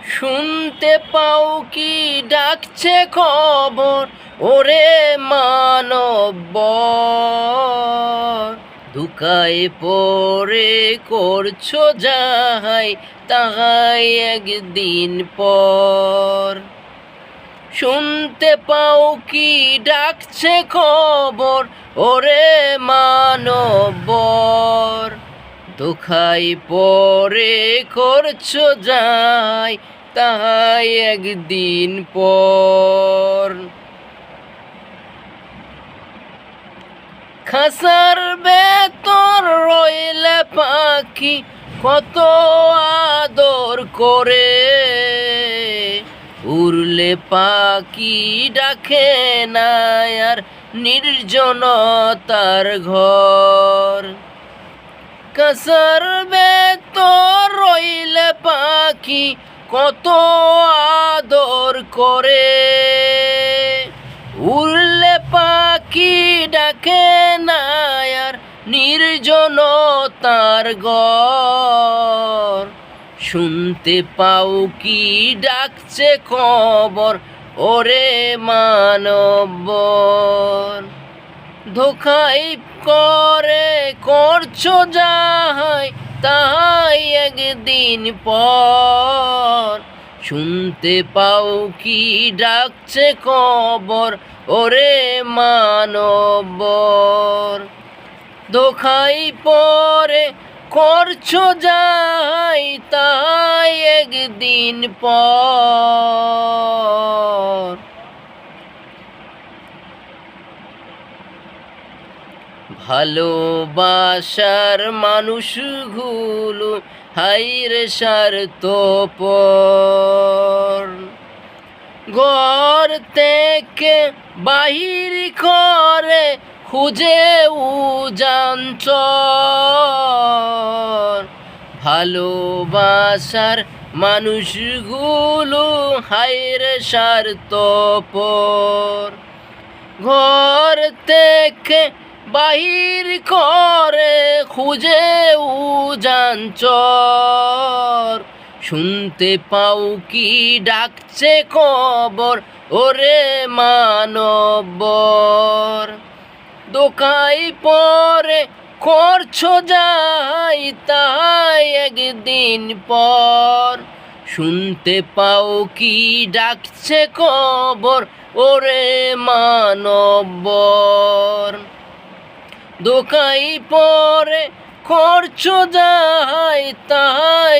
শুনতে পাও কি ডাকছে খবর, ওরে মানব ধোঁকায় পড়ে করছো যাহাই তাহাই একদিন পর। শুনতে পাও কি ডাকছে খবর, ওরে মানব ধোঁকায় পড়ে করছো যাই তাহাই একদিন পর। খাসার ভেতর রইলে পাখি কত আদর করে, উড়লে পাখি ডাকে না আর নির্জনতার ঘর। খাসার ভেতর রইলে পাখি কত আদর করে, উড়লে পাখি ডাকে না আর নির্জনতার ঘর। শুনতে পাও কি ডাকছে খবর, ওরে মানব ধোঁকায় করে করছো যাহাই তাহাই একদিন পর। শুনতে পাও কি ডাকছে খবর, ওরে মানব ধোঁকায় পরে করছো যাই তাহাই একদিন পর। ভালোবাসার মানুষগুলো হাইরে স্বার্থপর, ঘর থেকে বাহির করে খুঁজে উজানচর। ভালোবাসার মানুষগুলো হাইরে স্বার্থপর, ঘর থেকে বাহির করে খুঁজে উজানচর। শুনতে পাও কি ডাকছে খবর, ওরে মানব ধোঁকায় পড়ে করছো যাই তাহাই একদিন পর। শুনতে পাও কি ডাকছে খবর, ওরে মানব ধোঁকায় পড়ে করছো যাই তাহাই